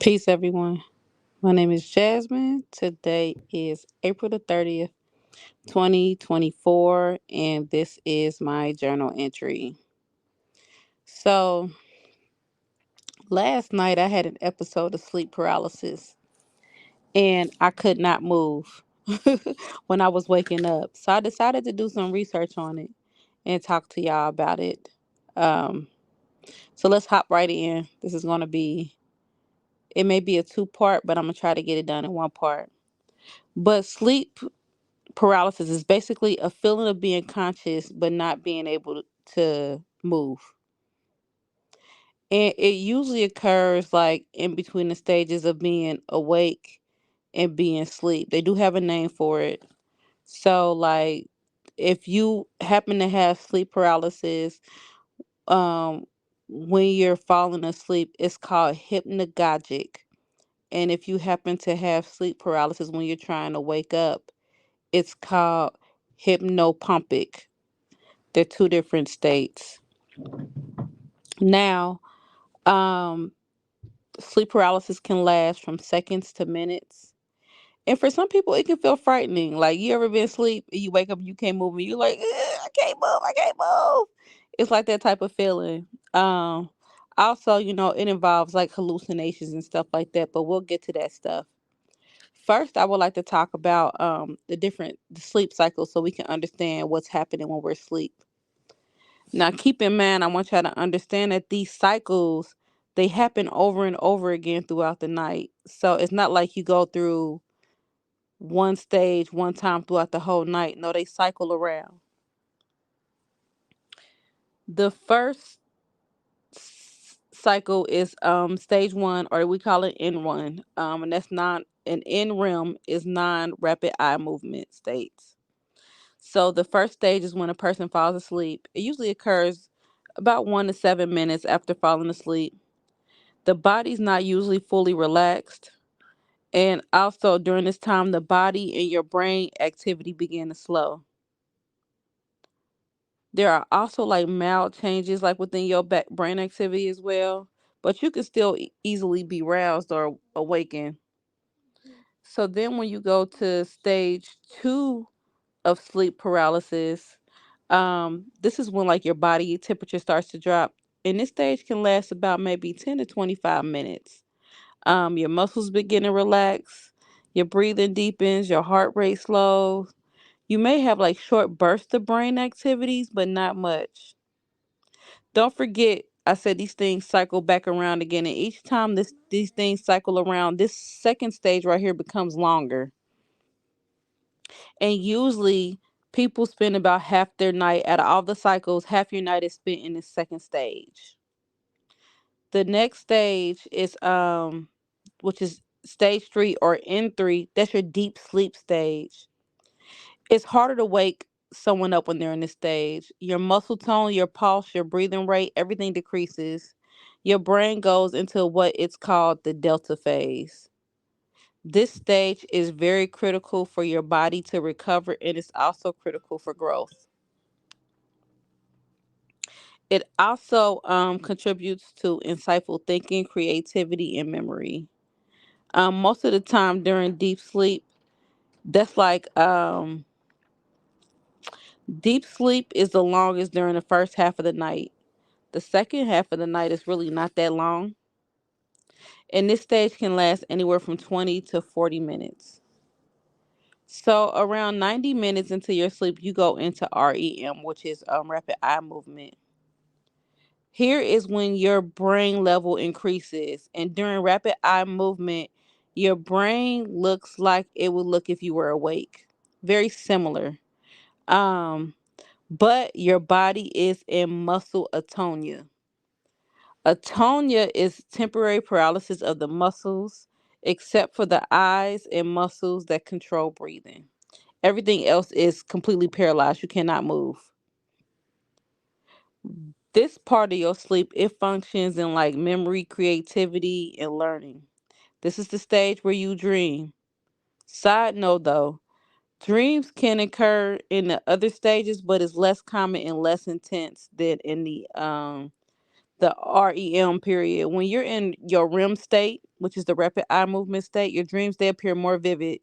Peace, everyone. My name is Jasmine. Today is April the 30th, 2024, and this is my journal entry. So, last night I had an episode of sleep paralysis, and I could not move when I was waking up. So, I decided to do some research on it and talk to y'all about it. Um, so, let's hop right in. It may be a two-part, but I'm going to try to get it done in one part. But sleep paralysis is basically a feeling of being conscious but not being able to move. And it usually occurs like in between the stages of being awake and being asleep. They do have a name for it. So like if you happen to have sleep paralysis, um when you're falling asleep, it's called hypnagogic. And if you happen to have sleep paralysis when you're trying to wake up, it's called hypnopompic. They're two different states. Now, um, sleep paralysis can last from seconds to minutes. And for some people, it can feel frightening. Like you ever been asleep and you wake up and you can't move and you're like, I can't move, I can't move. It's like that type of feeling. Um, Also, it involves like hallucinations and stuff like that, but we'll get to that stuff. First, I would like to talk about the sleep cycles so we can understand what's happening when we're asleep. Now, keep in mind, I want y'all to understand that these cycles they happen over and over again throughout the night. So it's not like you go through one stage one time throughout the whole night. No, they cycle around. The first cycle is stage one, or we call it N1. And that's non an NREM is non-rapid eye movement states. So the first stage is when a person falls asleep. It usually occurs about 1 to 7 minutes after falling asleep. The body's not usually fully relaxed. And also during this time, the body and your brain activity begin to slow. There are also like mild changes like within your back brain activity as well, but you can still easily be roused or awakened. So then when you go to stage two of sleep paralysis, this is when like your body temperature starts to drop. And this stage can last about maybe 10 to 25 minutes. Your muscles begin to relax, your breathing deepens, your heart rate slows. You may have like short bursts of brain activities, but not much. Don't forget, I said these things cycle back around again, and each time these things cycle around, this second stage right here becomes longer. And usually, people spend about half their night out of all the cycles. Half your night is spent in the second stage. The next stage is which is stage three or N3. That's your deep sleep stage. It's harder to wake someone up when they're in this stage. Your muscle tone, your pulse, your breathing rate, everything decreases. Your brain goes into what it's called the delta phase. This stage is very critical for your body to recover, and it's also critical for growth. It also contributes to insightful thinking, creativity, and memory. Most of the time during deep sleep, that's like deep sleep is the longest during the first half of the night. The second half of the night is really not that long, and this stage can last anywhere from 20 to 40 minutes. So, around 90 minutes into your sleep, you go into REM, which is rapid eye movement. Here is when your brain level increases, and during rapid eye movement, your brain looks like it would look if you were awake. Very similar. Um, but your body is in muscle atonia. Atonia is temporary paralysis of the muscles, except for the eyes and muscles that control breathing. Everything else is completely paralyzed. You cannot move. This part of your sleep, it functions in like memory, creativity, and learning. This is the stage where you dream. Side note though, dreams can occur in the other stages, but it's less common and less intense than in the REM period. When you're in your REM state, which is the rapid eye movement state, your dreams they appear more vivid,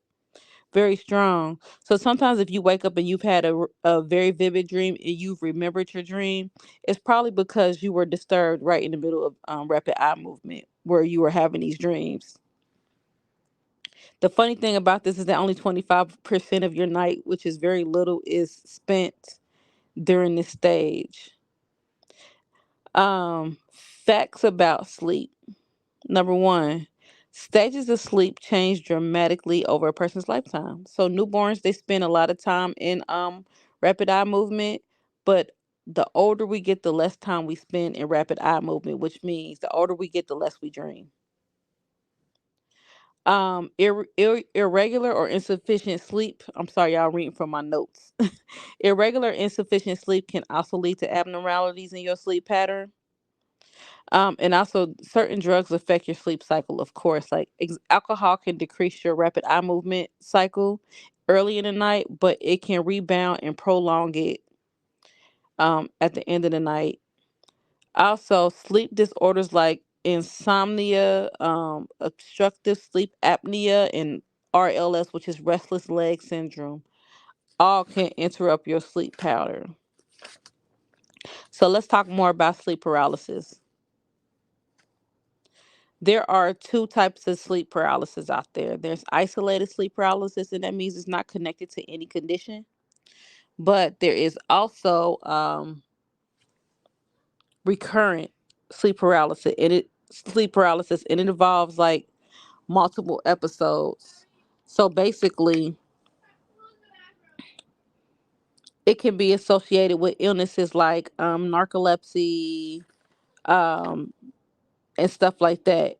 very strong. So sometimes if you wake up and you've had a very vivid dream and you've remembered your dream, it's probably because you were disturbed right in the middle of rapid eye movement where you were having these dreams. The funny thing about this is that only 25% of your night, which is very little, is spent during this stage. Facts about sleep. Number one, stages of sleep change dramatically over a person's lifetime. So newborns they spend a lot of time in rapid eye movement, but the older we get, the less time we spend in rapid eye movement, which means the older we get, the less we dream. Irregular or insufficient sleep. I'm sorry, y'all reading from my notes. Irregular, insufficient sleep can also lead to abnormalities in your sleep pattern. And also, certain drugs affect your sleep cycle, of course. Like alcohol can decrease your rapid eye movement cycle early in the night, but it can rebound and prolong it at the end of the night. Also, sleep disorders like insomnia, obstructive sleep apnea, and RLS, which is restless leg syndrome, all can interrupt your sleep pattern. So, let's talk more about sleep paralysis. There are two types of sleep paralysis out there. There's isolated sleep paralysis, and that means it's not connected to any condition. But there is also recurrent sleep paralysis, and it involves like multiple episodes. So basically, it can be associated with illnesses like narcolepsy, um, and stuff like that.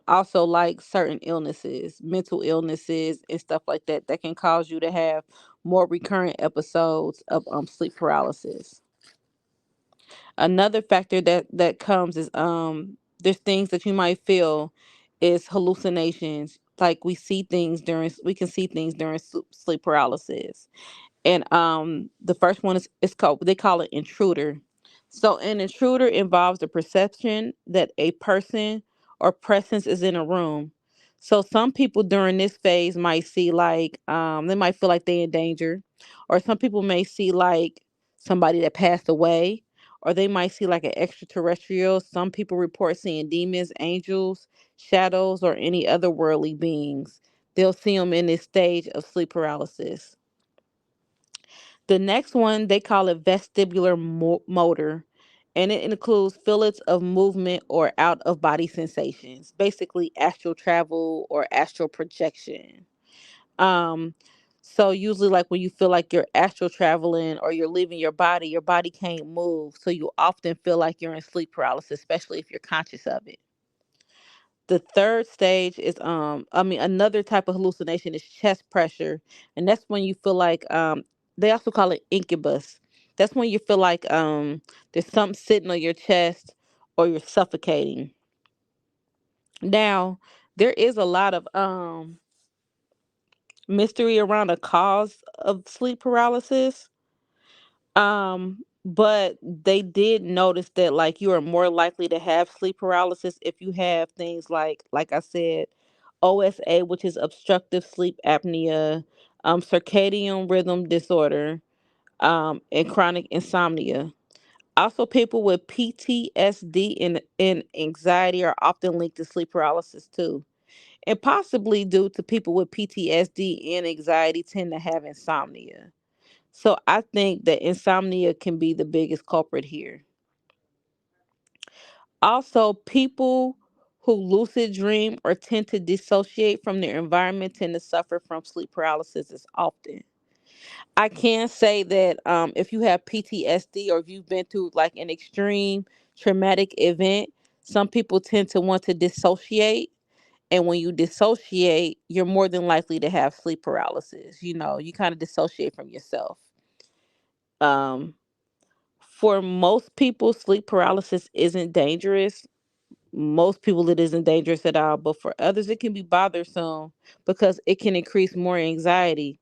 Also, like certain illnesses, mental illnesses, and stuff like that, that can cause you to have more recurrent episodes of sleep paralysis. Another factor that comes is there's things that you might feel is hallucinations. Like we can see things during sleep paralysis. And the first one is it's called they call it intruder. So an intruder involves the perception that a person or presence is in a room. So some people during this phase might see like they might feel like they're in danger, or some people may see like somebody that passed away, or they might see like an extraterrestrial. Some people report seeing demons, angels, shadows, or any other worldly beings. They'll see them in this stage of sleep paralysis. The next one, they call it vestibular motor, and it includes feelings of movement or out of body sensations, basically astral travel or astral projection. Um, so usually, like when you feel like you're astral traveling or you're leaving your body can't move, so you often feel like you're in sleep paralysis, especially if you're conscious of it. The third stage is another type of hallucination is chest pressure, and that's when you feel like they also call it incubus. That's when you feel like there's something sitting on your chest or you're suffocating. Now, there is a lot of mystery around the cause of sleep paralysis. But they did notice that like you are more likely to have sleep paralysis if you have things like I said, OSA, which is obstructive sleep apnea, circadian rhythm disorder, and chronic insomnia. Also, people with PTSD and anxiety are often linked to sleep paralysis too. And possibly due to people with PTSD and anxiety tend to have insomnia. So I think that insomnia can be the biggest culprit here. Also, people who lucid dream or tend to dissociate from their environment tend to suffer from sleep paralysis as often. I can say that if you have PTSD or if you've been through like an extreme traumatic event, some people tend to want to dissociate. And when you dissociate, you're more than likely to have sleep paralysis. You know, you kind of dissociate from yourself. Um, for most people, sleep paralysis isn't dangerous. Most people, it isn't dangerous at all. But for others, it can be bothersome because it can increase more anxiety.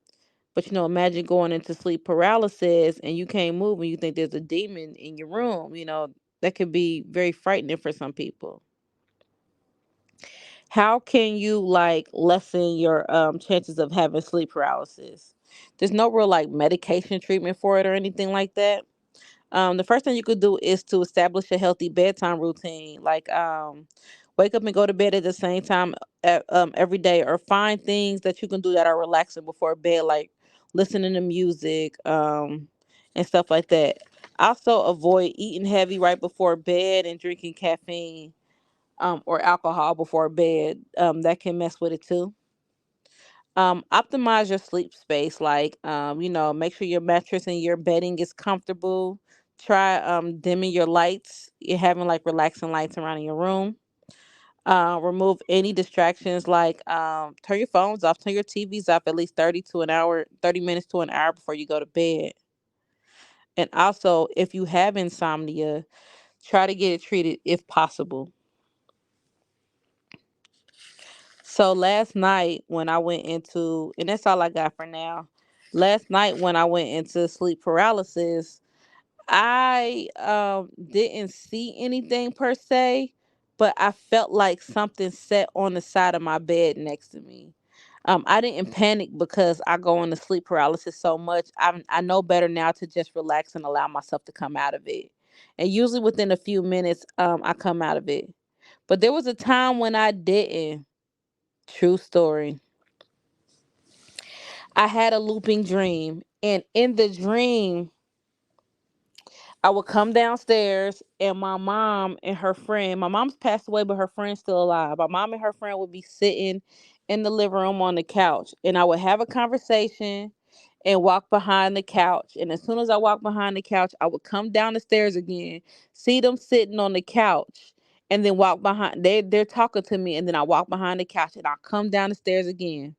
But imagine going into sleep paralysis and you can't move and you think there's a demon in your room. That could be very frightening for some people. How can you like lessen your chances of having sleep paralysis? There's no real like medication treatment for it or anything like that. The first thing you could do is to establish a healthy bedtime routine, like wake up and go to bed at the same time every day, or find things that you can do that are relaxing before bed, like listening to music and stuff like that. Also, avoid eating heavy right before bed and drinking caffeine or alcohol before bed. That can mess with it too. Optimize your sleep space, like make sure your mattress and your bedding is comfortable. Try dimming your lights, you're having like relaxing lights around in your room. Remove any distractions, like turn your phones off, turn your TVs off at least 30 minutes to an hour before you go to bed. And also, if you have insomnia, try to get it treated if possible. So last night when I went into, and that's all I got for now. Last night when I went into sleep paralysis, I didn't see anything per se, but I felt like something sat on the side of my bed next to me. I didn't panic because I go into sleep paralysis so much. I know better now to just relax and allow myself to come out of it. And usually within a few minutes, I come out of it. But there was a time when I didn't. True story. I had a looping dream, and in the dream, I would come downstairs, and my mom's passed away, but her friend's still alive. My mom and her friend would be sitting in the living room on the couch, and I would have a conversation and walk behind the couch. And as soon as I walked behind the couch, I would come down the stairs again, see them sitting on the couch, and then walk behind. They're talking to me, and then I walk behind the couch, and I come down the stairs again.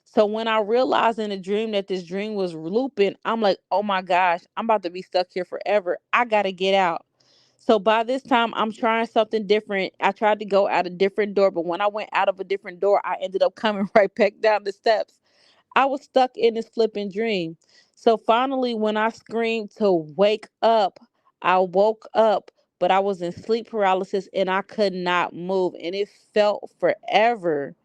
So when I realized in a dream that this dream was looping, I'm like, oh my gosh, I'm about to be stuck here forever. I got to get out. So by this time, I'm trying something different. I tried to go out a different door, but when I went out of a different door, I ended up coming right back down the steps. I was stuck in this flipping dream. So finally, when I screamed to wake up, I woke up, but I was in sleep paralysis and I could not move. And it felt forever.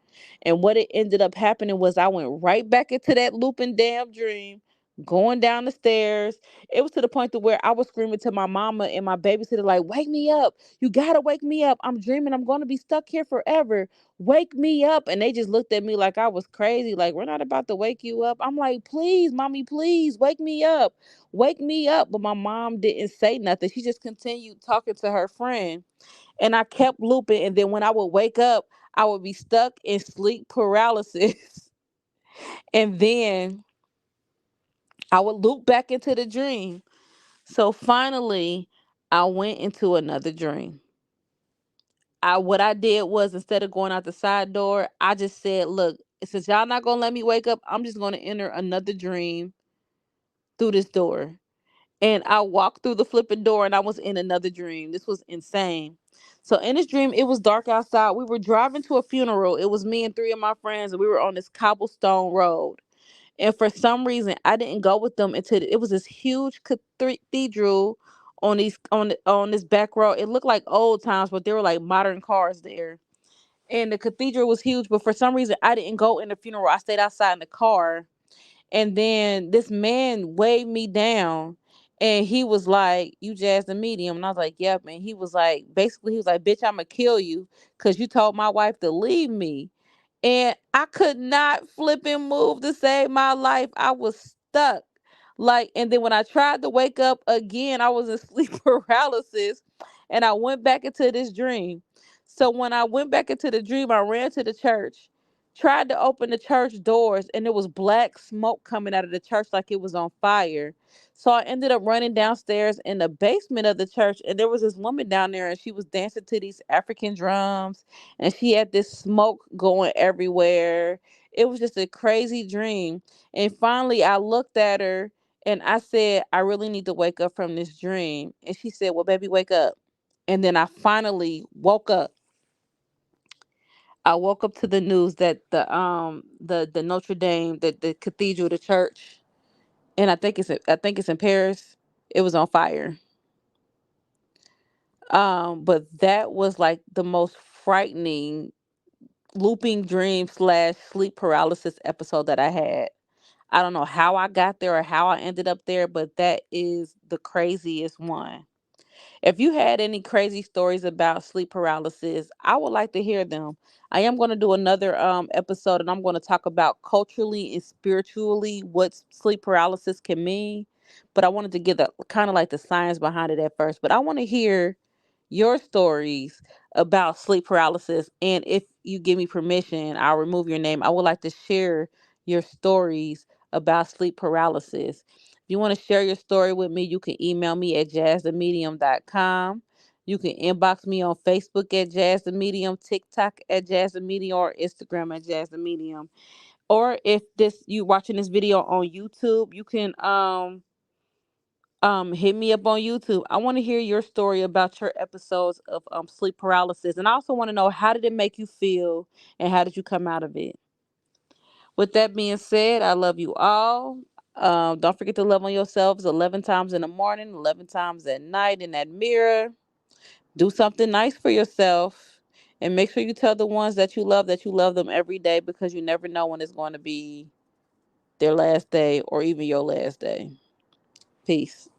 And what it ended up happening was I went right back into that looping damn dream, going down the stairs. It was to the point to where I was screaming to my mama and my babysitter, like, wake me up. You gotta wake me up. I'm dreaming I'm gonna be stuck here forever. Wake me up. And they just looked at me like I was crazy. Like, we're not about to wake you up. I'm like, please, mommy, please wake me up. Wake me up. But my mom didn't say nothing. She just continued talking to her friend. And I kept looping. And then when I would wake up, I would be stuck in sleep paralysis. And then I would loop back into the dream. So finally, I went into another dream. What I did was, instead of going out the side door, I just said, look, since y'all not gonna let me wake up, I'm just gonna enter another dream through this door. And I walked through the flipping door and I was in another dream. This was insane. So in this dream, it was dark outside. We were driving to a funeral. It was me and three of my friends, and we were on this cobblestone road. And for some reason, I didn't go with them until it was this huge cathedral on this back road. It looked like old times, but there were like modern cars there. And the cathedral was huge, but for some reason, I didn't go in the funeral. I stayed outside in the car, and then this man waved me down, and he was like, "You Jazz the medium." And I was like, "Yep." And he was like, basically, he was like, "Bitch, I'ma kill you because you told my wife to leave me." And I could not flip and move to save my life. I was stuck. Like, and then when I tried to wake up again, I was in sleep paralysis, and I went back into this dream. So when I went back into the dream, I ran to the church, tried to open the church doors, and there was black smoke coming out of the church like it was on fire. So I ended up running downstairs in the basement of the church, and there was this woman down there, and she was dancing to these African drums, and she had this smoke going everywhere. It was just a crazy dream. And finally, I looked at her and I said, I really need to wake up from this dream. And she said, well, baby, wake up. And then I finally woke up. I woke up to the news that the Notre Dame, the cathedral, the church, and I think it's in Paris. It was on fire. But that was like the most frightening looping dream slash sleep paralysis episode that I had. I don't know how I got there or how I ended up there, but that is the craziest one. If you had any crazy stories about sleep paralysis, I would like to hear them. I am going to do another episode, and I'm going to talk about culturally and spiritually what sleep paralysis can mean. But I wanted to get the kind of like the science behind it at first. But I want to hear your stories about sleep paralysis, and if you give me permission, I'll remove your name. I would like to share your stories about sleep paralysis. If you want to share your story with me, you can email me at jazzthemedium.com. You can inbox me on Facebook at Jazz the Medium, TikTok at Jazz the Medium, or Instagram at Jazz the Medium. Or if this you watching this video on YouTube, you can hit me up on YouTube. I want to hear your story about your episodes of sleep paralysis, and I also want to know, how did it make you feel and how did you come out of it. With that being said, I love you all. Don't forget to love on yourselves 11 times in the morning, 11 times at night in that mirror. Do something nice for yourself, and make sure you tell the ones that you love them every day, because you never know when it's going to be their last day or even your last day. Peace.